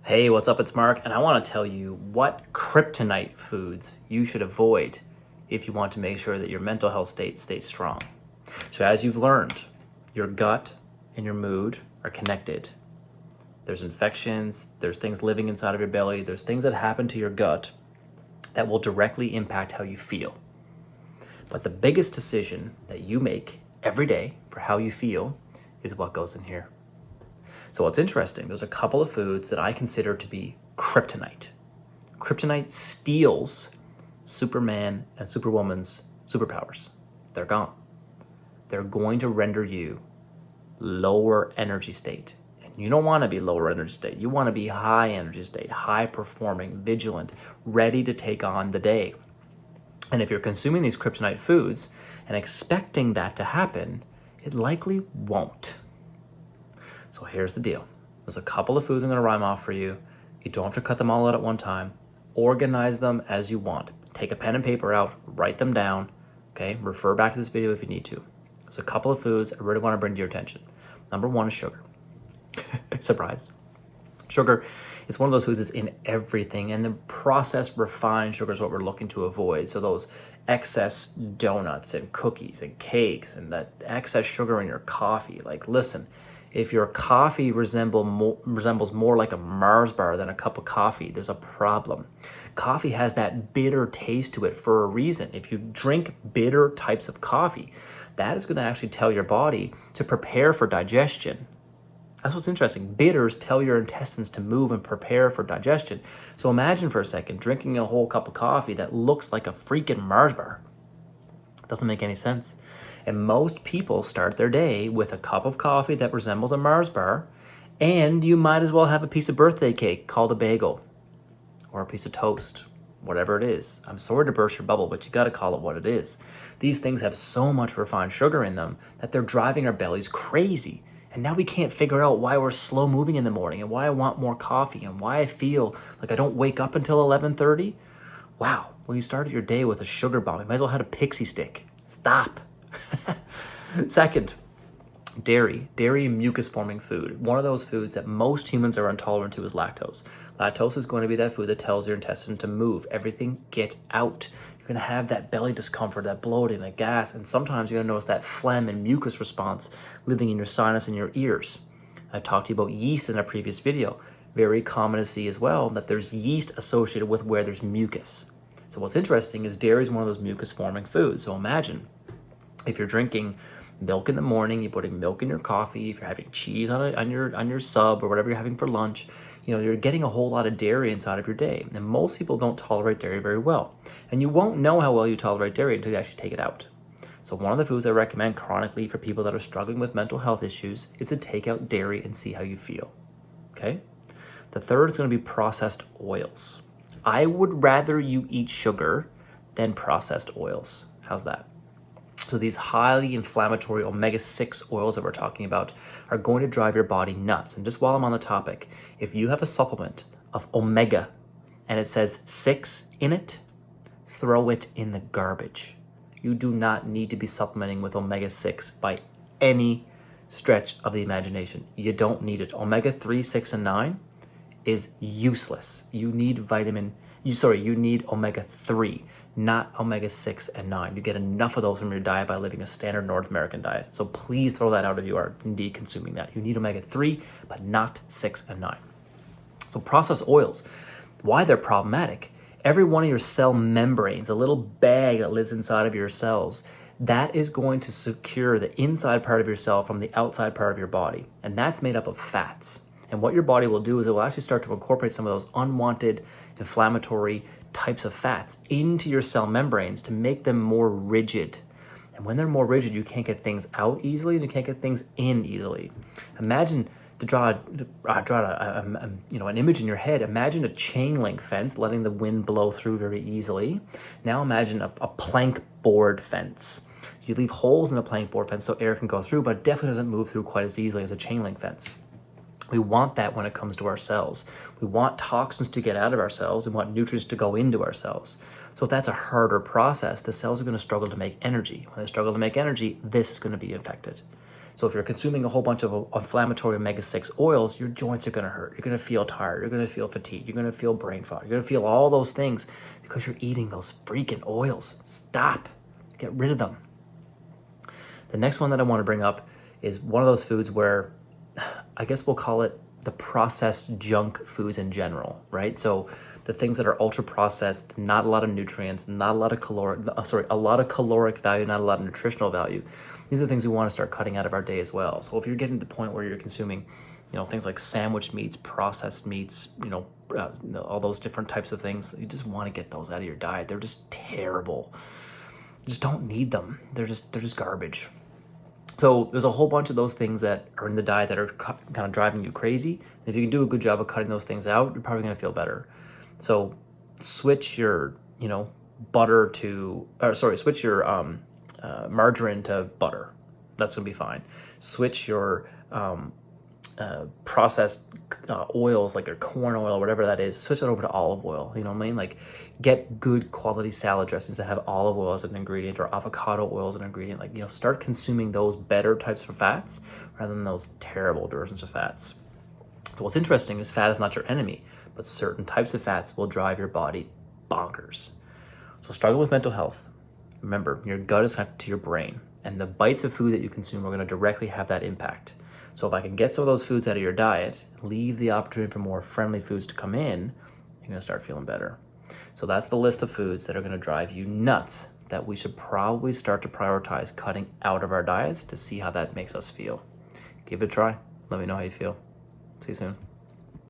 Hey, what's up? It's Mark, and I want to tell you what kryptonite foods you should avoid if you want to make sure that your mental health state stays strong. So, as you've learned, your gut and your mood are connected. There's infections, there's things living inside of your belly, there's things that happen to your gut that will directly impact how you feel. But the biggest decision that you make every day for how you feel is what goes in here. So what's interesting, there's a couple of foods that I consider to be kryptonite. Kryptonite steals Superman and Superwoman's superpowers. They're gone. They're going to render you lower energy state. And you don't want to be lower energy state. You want to be high energy state, high performing, vigilant, ready to take on the day. And if you're consuming these kryptonite foods and expecting that to happen, it likely won't. So here's the deal. There's a couple of foods I'm going to rhyme off for you. You don't have to cut them all out at one time. Organize them as you want. Take a pen and paper out, write them down, okay? Refer back to this video if you need to. There's a couple of foods I really want to bring to your attention. Number one is sugar. Surprise. Sugar is one of those foods that's in everything, and the processed refined sugar is what we're looking to avoid. So those excess donuts and cookies and cakes and that excess sugar in your coffee. Like, listen, if your coffee resembles more like a Mars bar than a cup of coffee, there's a problem. Coffee has that bitter taste to it for a reason. If you drink bitter types of coffee, that is going to actually tell your body to prepare for digestion. That's what's interesting. Bitters tell your intestines to move and prepare for digestion. So imagine for a second drinking a whole cup of coffee that looks like a freaking Mars bar. Doesn't make any sense. And most people start their day with a cup of coffee that resembles a Mars bar, and you might as well have a piece of birthday cake called a bagel or a piece of toast, whatever it is. I'm sorry to burst your bubble, but you got to call it what it is. These things have so much refined sugar in them that they're driving our bellies crazy. And now we can't figure out why we're slow moving in the morning and why I want more coffee and why I feel like I don't wake up until 11:30. Wow, well, you started your day with a sugar bomb. You might as well have a pixie stick. Stop. Second, dairy. Dairy, mucus forming food. One of those foods that most humans are intolerant to is lactose. Lactose is going to be that food that tells your intestine to move. Everything get out. You're going to have that belly discomfort, that bloating, that gas, and sometimes you're going to notice that phlegm and mucus response living in your sinus and your ears. I talked to you about yeast in a previous video. Very common to see as well that there's yeast associated with where there's mucus. So what's interesting is dairy is one of those mucus forming foods. So imagine if you're drinking milk in the morning, you're putting milk in your coffee, if you're having cheese on your sub or whatever you're having for lunch, you're getting a whole lot of dairy inside of your day. And most people don't tolerate dairy very well. And you won't know how well you tolerate dairy until you actually take it out. So one of the foods I recommend chronically for people that are struggling with mental health issues is to take out dairy and see how you feel. Okay? The third is going to be processed oils. I would rather you eat sugar than processed oils. How's that? So these highly inflammatory omega-6 oils that we're talking about are going to drive your body nuts. And just while I'm on the topic, if you have a supplement of omega and it says 6 in it, throw it in the garbage. You do not need to be supplementing with omega-6 by any stretch of the imagination. You don't need it. Omega-3, 6, and 9 is useless. You need you need omega-3. Not omega-6 and 9. You get enough of those from your diet by living a standard North American diet. So please throw that out if you are indeed consuming that. You need omega-3, but not 6 and 9. So processed oils, why they're problematic. Every one of your cell membranes, a little bag that lives inside of your cells, that is going to secure the inside part of your cell from the outside part of your body. And that's made up of fats. And what your body will do is it will actually start to incorporate some of those unwanted inflammatory types of fats into your cell membranes to make them more rigid. And when they're more rigid, you can't get things out easily and you can't get things in easily. Imagine, to draw an image in your head, imagine a chain link fence letting the wind blow through very easily. Now imagine a plank board fence. You leave holes in the plank board fence so air can go through, but it definitely doesn't move through quite as easily as a chain link fence. We want that when it comes to our cells. We want toxins to get out of our cells and want nutrients to go into our cells. So if that's a harder process, the cells are going to struggle to make energy. When they struggle to make energy, this is going to be affected. So if you're consuming a whole bunch of inflammatory omega-6 oils, your joints are going to hurt. You're going to feel tired. You're going to feel fatigued. You're going to feel brain fog. You're going to feel all those things because you're eating those freaking oils. Stop. Get rid of them. The next one that I want to bring up is one of those foods where I guess we'll call it the processed junk foods in general, right? So the things that are ultra processed, not a lot of nutrients, not a lot of a lot of caloric value, not a lot of nutritional value. These are things we want to start cutting out of our day as well. So if you're getting to the point where you're consuming, things like sandwich meats, processed meats, all those different types of things, you just want to get those out of your diet. They're just terrible. You just don't need them. They're just garbage. So there's a whole bunch of those things that are in the diet that are kind of driving you crazy. And if you can do a good job of cutting those things out, you're probably going to feel better. So switch your, butter to, switch your margarine to butter. That's going to be fine. Switch your processed oils, like your corn oil, whatever that is, switch it over to olive oil. You know what I mean? Like, get good quality salad dressings that have olive oil as an ingredient or avocado oil as an ingredient. Like, start consuming those better types of fats rather than those terrible versions of fats. So what's interesting is fat is not your enemy, but certain types of fats will drive your body bonkers. So struggle with mental health. Remember, your gut is connected to your brain, and the bites of food that you consume are going to directly have that impact. So if I can get some of those foods out of your diet, leave the opportunity for more friendly foods to come in, you're going to start feeling better. So that's the list of foods that are going to drive you nuts that we should probably start to prioritize cutting out of our diets to see how that makes us feel. Give it a try. Let me know how you feel. See you soon.